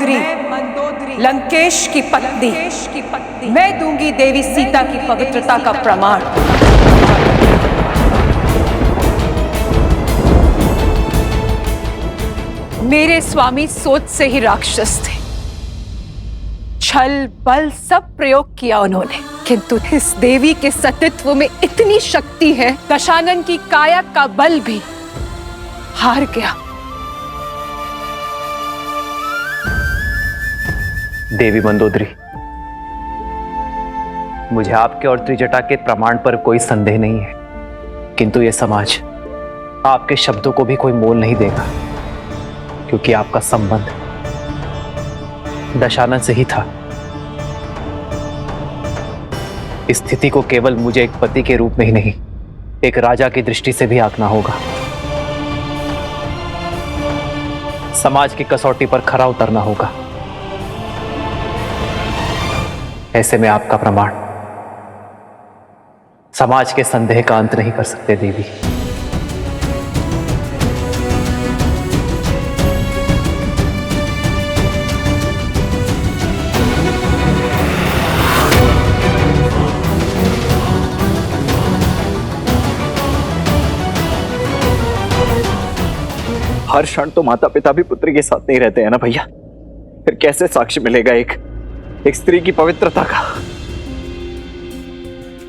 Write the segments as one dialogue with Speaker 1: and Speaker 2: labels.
Speaker 1: मंदोदरी लंकेश की पत्नी मैं दूंगी देवी सीता की पवित्रता का प्रमाण। मेरे स्वामी सोच से ही राक्षस थे, छल बल सब प्रयोग किया उन्होंने, किंतु इस देवी के सतीत्व में इतनी शक्ति है, दशानन की काया का बल भी हार गया।
Speaker 2: देवी मंदोदरी, मुझे आपके और त्रिजटा के प्रमाण पर कोई संदेह नहीं है, किंतु यह समाज आपके शब्दों को भी कोई मोल नहीं देगा, क्योंकि आपका संबंध दशानन से ही था। इस स्थिति को केवल मुझे एक पति के रूप में ही नहीं, एक राजा की दृष्टि से भी आंकना होगा। समाज की कसौटी पर खरा उतरना होगा। ऐसे में आपका प्रमाण समाज के संदेह का अंत नहीं कर सकते देवी।
Speaker 3: हर क्षण तो माता पिता भी पुत्र के साथ नहीं रहते हैं ना भैया, फिर कैसे साक्ष्य मिलेगा एक स्त्री की पवित्रता का।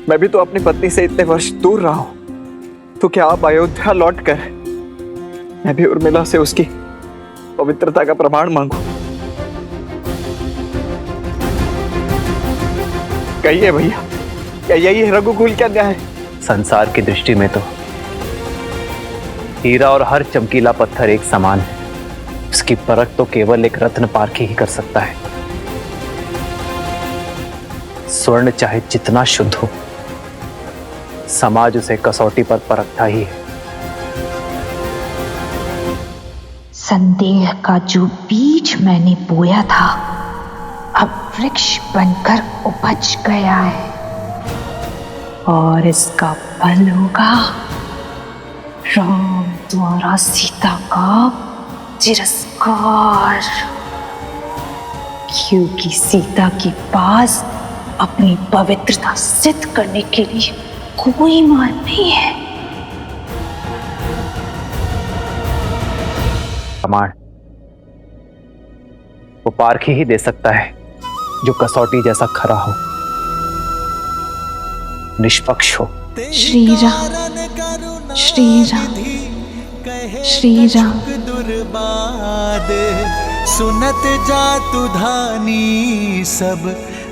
Speaker 3: मैं भी तो अपनी पत्नी से इतने वर्ष दूर रहा हूं, तो क्या आप अयोध्या लौटकर मैं भी उर्मिला से उसकी पवित्रता का प्रमाण मांगू? कहिए भैया, क्या यही है रघुकुल का न्याय?
Speaker 2: संसार की दृष्टि में तो हीरा और हर चमकीला पत्थर एक समान है, उसकी परख तो केवल एक रत्न पारखी ही कर सकता है। स्वर्ण चाहे जितना शुद्ध हो, समाज उसे कसौटी पर परखता ही है।
Speaker 4: संदेह का जो बीज मैंने बोया था, अब वृक्ष बनकर उपज गया है, और इसका फल होगा राम द्वारा सीता का तिरस्कार, क्योंकि सीता के पास अपनी पवित्रता सिद्ध करने के लिए कोई मार्ग नहीं है।
Speaker 2: प्रमाण वो पारखी ही दे सकता है, जो कसौटी जैसा खरा हो, निष्पक्ष हो।
Speaker 4: श्री राम श्री राम श्री राम।
Speaker 5: दुर्बाद सुनत जातु धानी, सब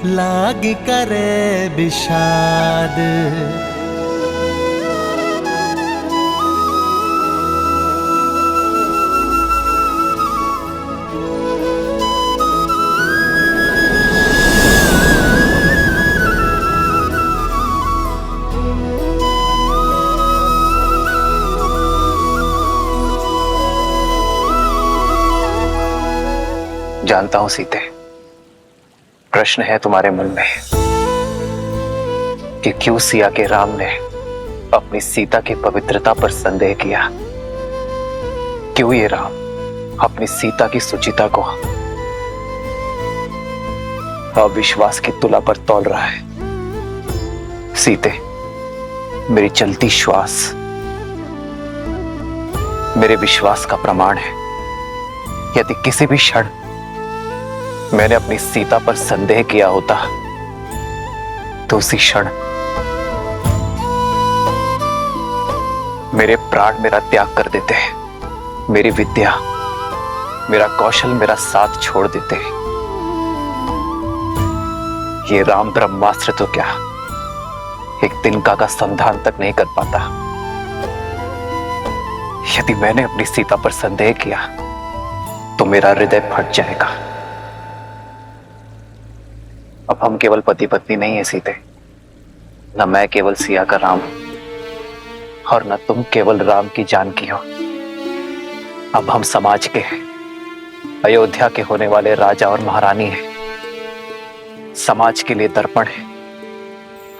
Speaker 5: लाग करे विषाद।
Speaker 2: जानता हूं सीते, प्रश्न है तुम्हारे मन में कि क्यों सिया के राम ने अपनी सीता की पवित्रता पर संदेह किया, क्यों ये राम अपनी सीता की सुचिता को अविश्वास की तुला पर तौल रहा है। सीते, मेरी चलती श्वास मेरे विश्वास का प्रमाण है। यदि किसी भी क्षण मैंने अपनी सीता पर संदेह किया होता, तो उसी क्षण मेरे प्राण मेरा त्याग कर देते हैं, मेरी विद्या मेरा कौशल मेरा साथ छोड़ देते हैं। ये राम ब्रह्मास्त्र तो क्या एक तिनका का संधान तक नहीं कर पाता। यदि मैंने अपनी सीता पर संदेह किया तो मेरा हृदय फट जाएगा। अब हम केवल पति पत्नी नहीं है सीते, न मैं केवल सिया का राम और न तुम केवल राम की जानकी हो। अब हम समाज के हैं, अयोध्या के होने वाले राजा और महारानी हैं। समाज के लिए दर्पण है,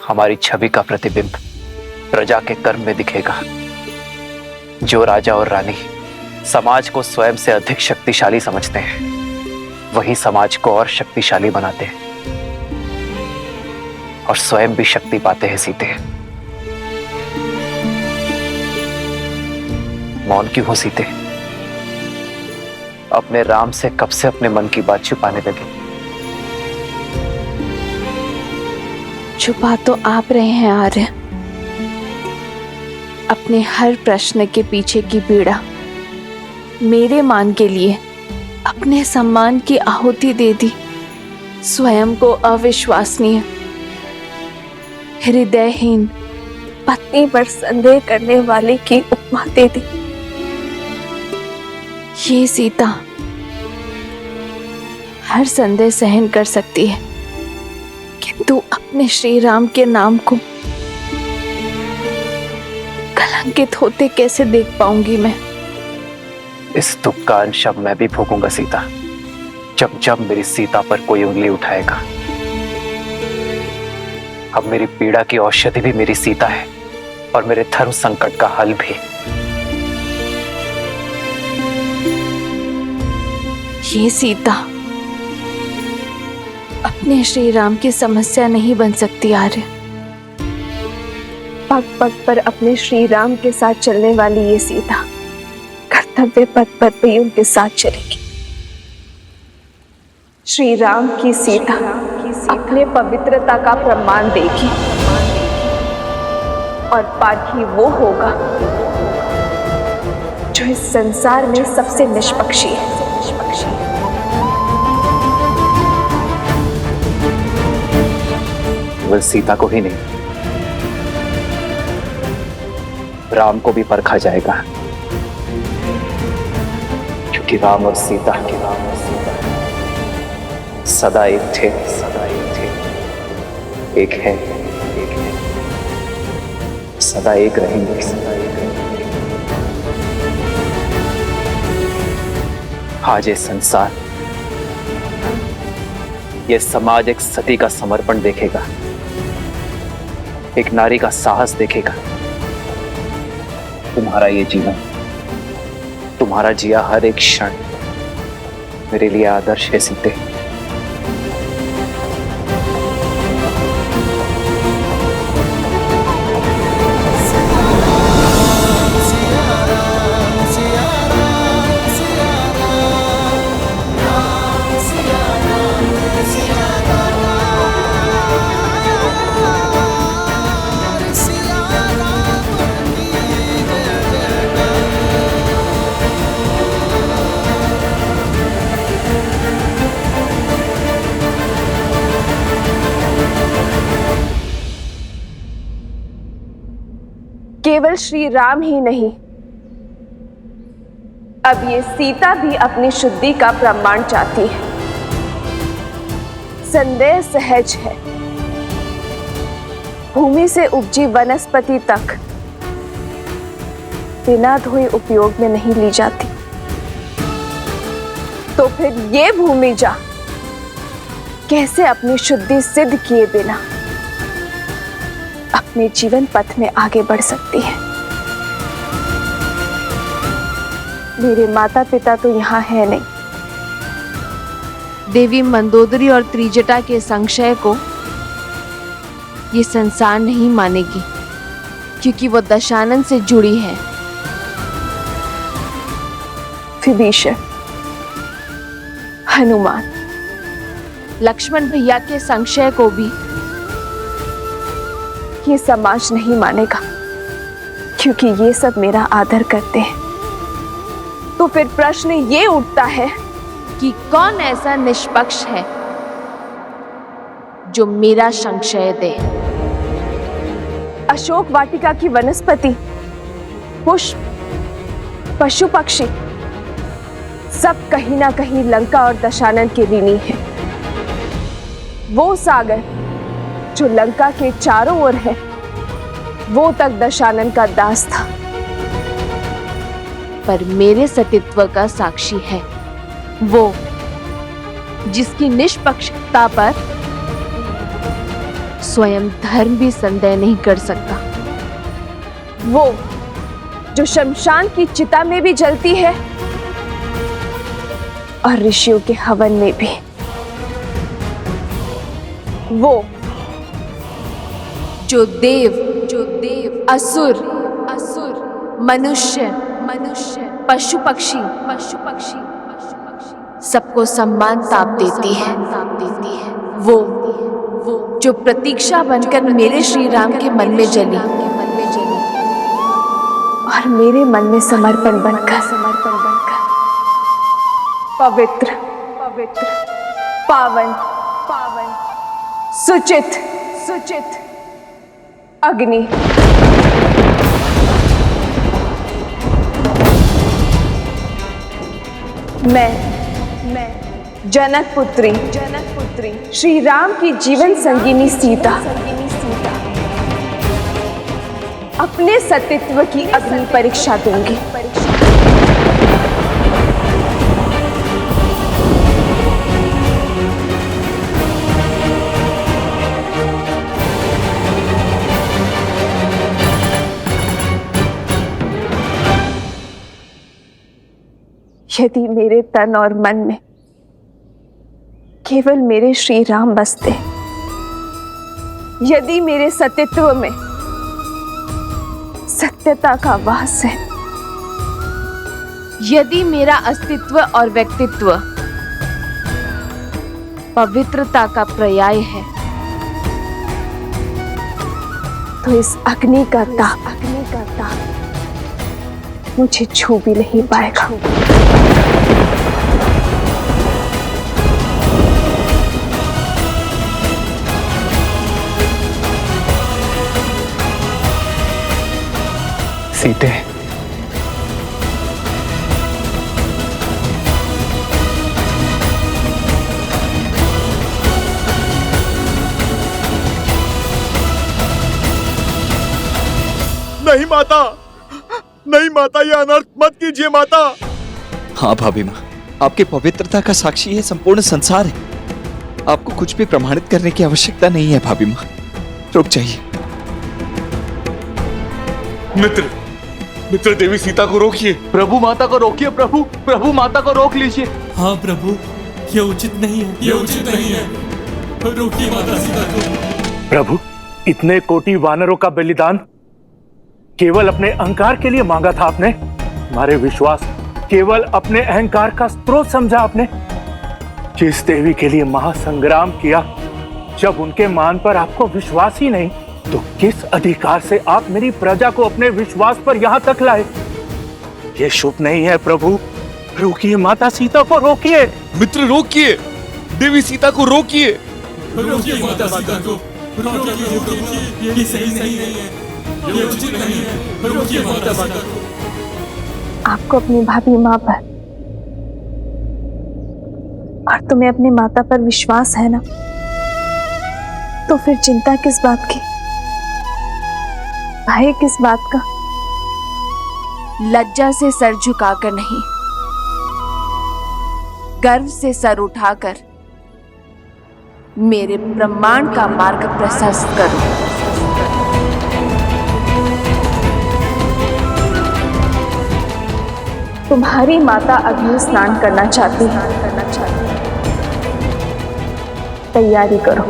Speaker 2: हमारी छवि का प्रतिबिंब प्रजा के कर्म में दिखेगा। जो राजा और रानी समाज को स्वयं से अधिक शक्तिशाली समझते हैं, वही समाज को और शक्तिशाली बनाते हैं और स्वयं भी शक्ति पाते हैं सीते। मौन क्यों हो सीते? अपने राम से कब से अपने मन की बात छुपाने लगे?
Speaker 4: छुपा तो आप रहे हैं आर्य। अपने हर प्रश्न के पीछे की पीड़ा मेरे मान के लिए अपने सम्मान की आहुति दे दी। स्वयं को अविश्वसनीय, हृदयहीन पत्नी पर संदेह करने वाले की उपमा दे दी। ये सीता हर संदेह सहन कर सकती है, किंतु अपने श्री राम के नाम को कलंकित होते कैसे देख पाऊंगी मैं?
Speaker 2: इस दुख का अंश अब मैं भी भोगूंगा सीता, जब जब मेरी सीता पर कोई उंगली उठाएगा। अब मेरी पीड़ा की औषधि भी मेरी सीता है और मेरे धर्म संकट का हल भी।
Speaker 4: ये सीता अपने श्री राम की समस्या नहीं बन सकती आर्य। पग पग पर अपने श्री राम के साथ चलने वाली ये सीता कर्तव्य पथ पर भी उनके साथ चलेगी। श्री राम की सीता अपने पवित्रता का प्रमाण देगी और पाठी वो होगा जो इस संसार में सबसे निष्पक्षी है।
Speaker 2: केवल सीता को ही नहीं, राम को भी परखा जाएगा, क्योंकि राम और सीता सदा एक थे, एक है, सदा एक रहेंगे। आज ये संसार, ये समाज एक सती का समर्पण देखेगा, एक नारी का साहस देखेगा। तुम्हारा ये जीवन, तुम्हारा जिया हर एक क्षण मेरे लिए आदर्श है सीते।
Speaker 4: केवल श्री राम ही नहीं, अब ये सीता भी अपनी शुद्धि का प्रमाण चाहती है। संदेह सहज है, भूमि से उपजी वनस्पति तक बिना धोए उपयोग में नहीं ली जाती, तो फिर ये भूमि जा कैसे अपनी शुद्धि सिद्ध किए बिना अपने जीवन पथ में आगे बढ़ सकती है? मेरे माता पिता तो यहाँ है नहीं। देवी मंदोदरी और त्रिजटा के संशय को ये संसार नहीं मानेगी, क्योंकि वो दशानन से जुड़ी है। विभीषण, हनुमान, लक्ष्मण भैया के संशय को भी ये समाज नहीं मानेगा, क्योंकि ये सब मेरा आदर करते हैं। तो फिर प्रश्न ये उठता है कि कौन ऐसा निष्पक्ष है जो मेरा संशय दे? अशोक वाटिका की वनस्पति, पुष्प, पशु पक्षी सब कहीं ना कहीं लंका और दशानन के ऋणी है। वो सागर जो लंका के चारों ओर है, वो तक दशानन का दास था, पर मेरे सतीत्व का साक्षी है वो जिसकी निष्पक्षता पर स्वयं धर्म भी संदेह नहीं कर सकता, वो जो शमशान की चिता में भी जलती है और ऋषियों के हवन में भी वो जो देव असुर मनुष्य पशु पक्षी सबको सम्मान ताप देती है। वो जो प्रतीक्षा बनकर मेरे श्री राम के मन में जली और मेरे मन में समर्पण बनकर पवित्र पावन सुचित अग्नि मैं जनक पुत्री श्री राम की जीवन संगिनी सीता अपने सतीत्व की अग्नि परीक्षा दूंगी। यदि मेरे तन और मन में केवल मेरे श्री राम बसते, यदि मेरे सतीत्व में सत्यता का वास है, यदि मेरा अस्तित्व और व्यक्तित्व पवित्रता का पर्याय है, तो इस अग्नि का ताप मुझे छू भी नहीं पाएगा।
Speaker 2: सीते,
Speaker 3: नहीं माता, ये अनर्थ मत कीजिए माता। हाँ भाभी माँ, आपकी पवित्रता का साक्षी है संपूर्ण संसार है। आपको कुछ भी प्रमाणित करने की आवश्यकता नहीं है भाभी माँ, रुक जाइए।
Speaker 6: मित्र देवी सीता को रोकिए।
Speaker 3: प्रभु माता को रोकिए। प्रभु माता को रोक लीजिए।
Speaker 6: हाँ प्रभु, ये उचित नहीं है। रोकिए माता सीता को।
Speaker 7: प्रभु, इतने कोटि वानरों का बलिदान केवल अपने अहंकार के लिए मांगा था आपने? हमारे विश्वास केवल अपने अहंकार का स्रोत समझा आपने? जिस देवी के लिए महासंग्राम किया, जब उनके मान पर आपको विश्वास ही नहीं, तो किस अधिकार से आप मेरी प्रजा को अपने विश्वास पर यहाँ तक लाए? ये शुभ नहीं है प्रभु। रोकिए माता सीता को, रोकिए।
Speaker 6: मित्र रोकिए, देवी सीता को रोकिए। रोकिए माता सीता को, रोकिए। ये सही नहीं है, ये उचित नहीं है। रोकिए माता सीता को।
Speaker 4: आपको अपनी भाभी माँ पर और तुम्हें अपने माता पर विश्वास है ना, तो फिर चिंता किस बात की, भय किस बात का? लज्जा से सर झुकाकर नहीं, गर्व से सर उठाकर मेरे ब्रह्मांड का मार्ग प्रशस्त करो। तुम्हारी माता अग्नि स्नान करना चाहती है, तैयारी करो।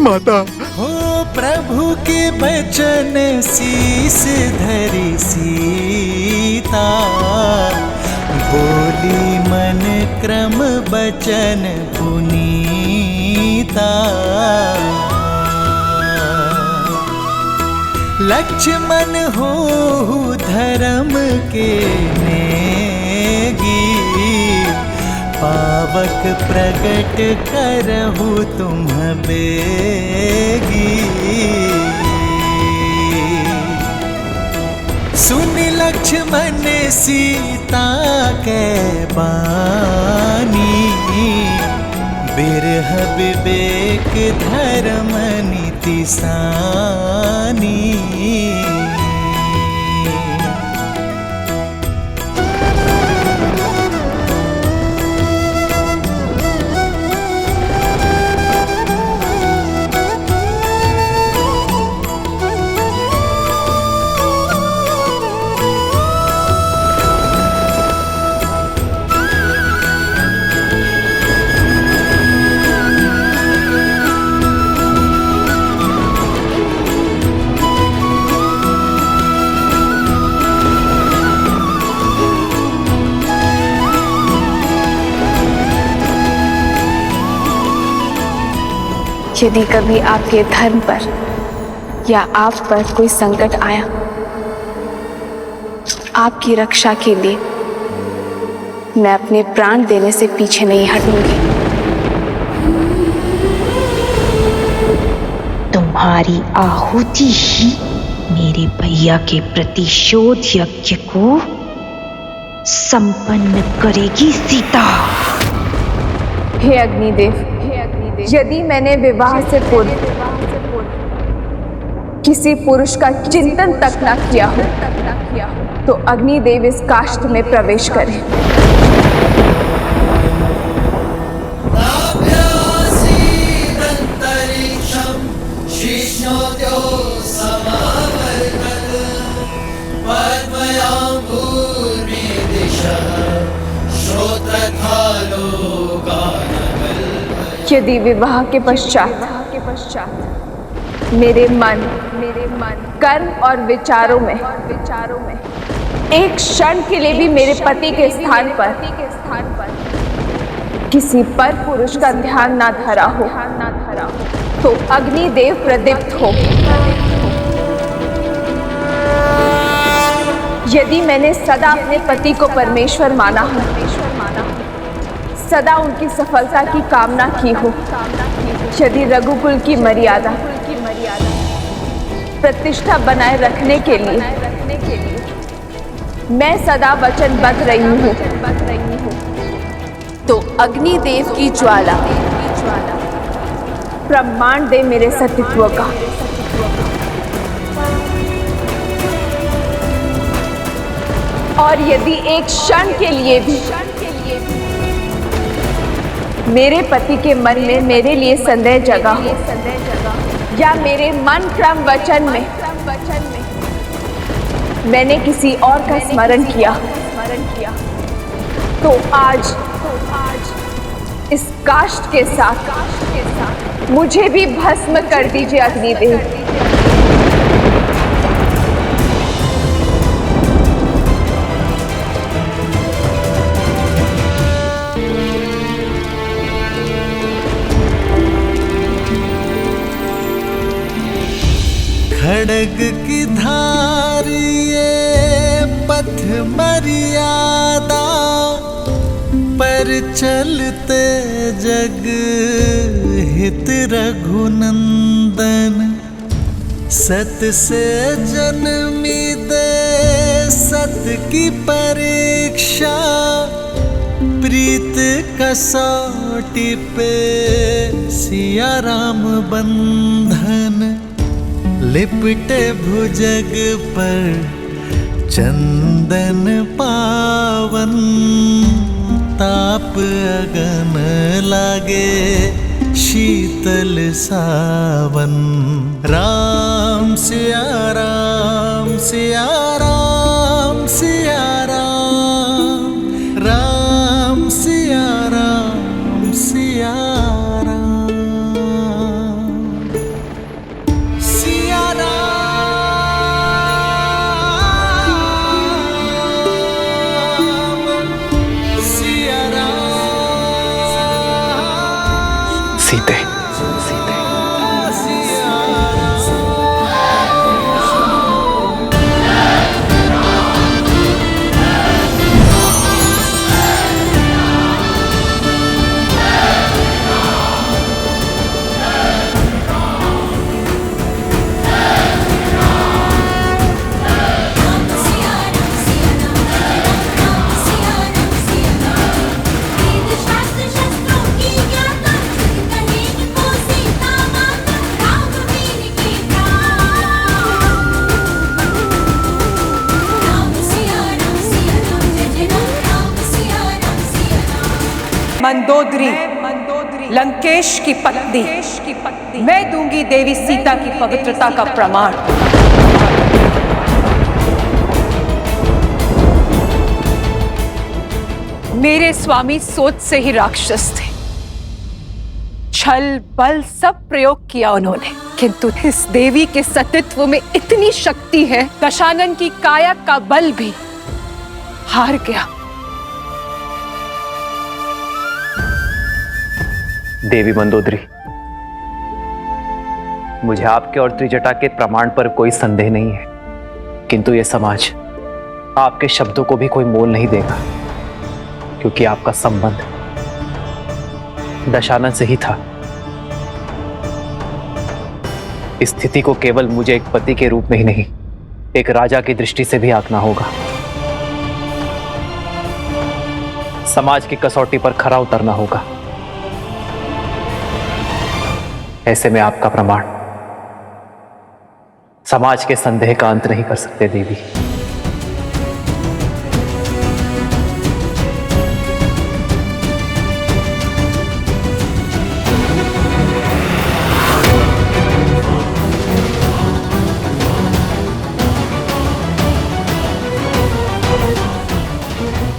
Speaker 3: माता,
Speaker 5: हो प्रभु के बचन शीस धरी सीता, बोली मन क्रम बचन पुनीता। लक्ष्मण हो धर्म के नेगी, पावक प्रगट करहु तुम बेगी। सुन लक्ष्मण सीता के बानी, बिरह विवेक धर्म नीति सानी।
Speaker 4: यदि कभी आपके धर्म पर या आप पर कोई संकट आया, आपकी रक्षा के लिए मैं अपने प्राण देने से पीछे नहीं हटूंगी।
Speaker 8: तुम्हारी आहुति ही मेरे भैया के प्रतिशोध यज्ञ को संपन्न करेगी सीता।
Speaker 4: हे अग्निदेव, यदि मैंने विवाह से पूर्व किसी पुरुष का चिंतन तक न किया हो, तो अग्निदेव इस काष्ठ में प्रवेश करें। यदि विवाह के पश्चात मेरे मन, कर्म और विचारों में एक क्षण के लिए भी मेरे पति के स्थान पर किसी पर पुरुष का ध्यान ना धरा हो, तो अग्निदेव प्रदीप्त हो। यदि मैंने सदा अपने पति को परमेश्वर माना हो, सदा उनकी सफलता की कामना की हो, यदि रघुकुल की मर्यादा प्रतिष्ठा बनाए रखने के लिए मैं सदा वचनबद्ध रही हूँ, तो अग्निदेव की ज्वाला प्रमाण दे मेरे सतीत्व का। और यदि एक क्षण के लिए भी मेरे पति के मन में मेरे लिए संदेह जगा हो, या मेरे मन क्रम वचन में मैंने किसी और का स्मरण किया, तो आज इस काष्ठ के साथ मुझे भी भस्म कर दीजिए अग्निदेव।
Speaker 5: खड़ग की धार ये पथ मर्यादा, पर चलते जग हित रघुनंदन। सत से जन्मी दे सत की परीक्षा, प्रीत कसौटी पे सिया राम बंधन। लिपटे भुजग पर चंदन पावन, ताप अगन लागे शीतल सावन। राम सिया राम सिया राम सिया राम, राम सिया राम सिया
Speaker 2: सीते।
Speaker 1: मंदोदरी लंकेश की पत्नी मैं दूंगी देवी सीता की पवित्रता का प्रमाण। मेरे स्वामी सोच से ही राक्षस थे। छल बल सब प्रयोग किया उन्होंने, किंतु इस देवी के सतीत्व में इतनी शक्ति है, दशानन की काया का बल भी हार गया।
Speaker 2: देवी मंदोदरी, मुझे आपके और त्रिजटा के प्रमाण पर कोई संदेह नहीं है, किंतु यह समाज आपके शब्दों को भी कोई मोल नहीं देगा, क्योंकि आपका संबंध दशानन से ही था। इस स्थिति को केवल मुझे एक पति के रूप में ही नहीं, एक राजा की दृष्टि से भी आंकना होगा। समाज की कसौटी पर खरा उतरना होगा। ऐसे में आपका प्रमाण समाज के संदेह का अंत नहीं कर सकते देवी।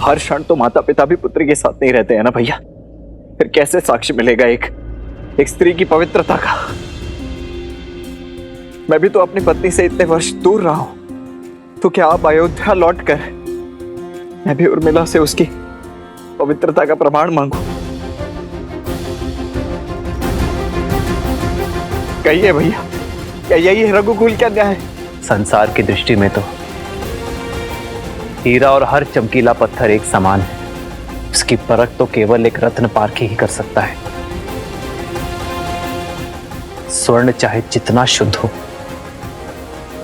Speaker 3: हर क्षण तो माता पिता भी पुत्र के साथ नहीं रहते हैं ना भैया, फिर कैसे साक्ष्य मिलेगा एक स्त्री की पवित्रता का? मैं भी तो अपनी पत्नी से इतने वर्ष दूर रहा हूं, तो क्या आप अयोध्या लौटकर मैं भी उर्मिला से उसकी पवित्रता का प्रमाण मांगू? कहिए भैया, क्या यही है रघुकुल का न्याय?
Speaker 2: संसार की दृष्टि में तो हीरा और हर चमकीला पत्थर एक समान है। उसकी परख तो केवल एक रत्न पारखी ही कर सकता है। स्वर्ण चाहे जितना शुद्ध हो,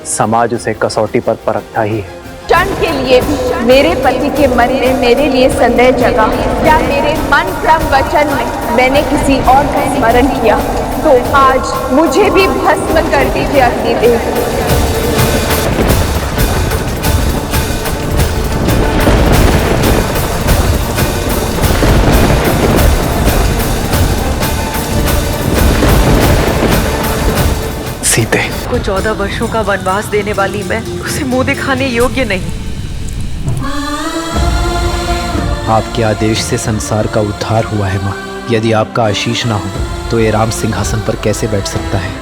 Speaker 2: समाज उसे कसौटी पर परखता ही है।
Speaker 4: क्षण के लिए भी मेरे पति के मन में मेरे लिए संदेह जगा, या मेरे मन क्रम वचन में मैंने किसी और का स्मरण किया, तो आज मुझे भी भस्म कर दीजिए अग्निदेव।
Speaker 2: सीते
Speaker 9: को 14 वर्षों का वनवास देने वाली मैं उसे मुंह दिखाने योग्य नहीं।
Speaker 10: आपके आदेश से संसार का उद्धार हुआ है माँ। यदि आपका आशीष ना हो तो ये राम सिंहासन पर कैसे बैठ सकता है?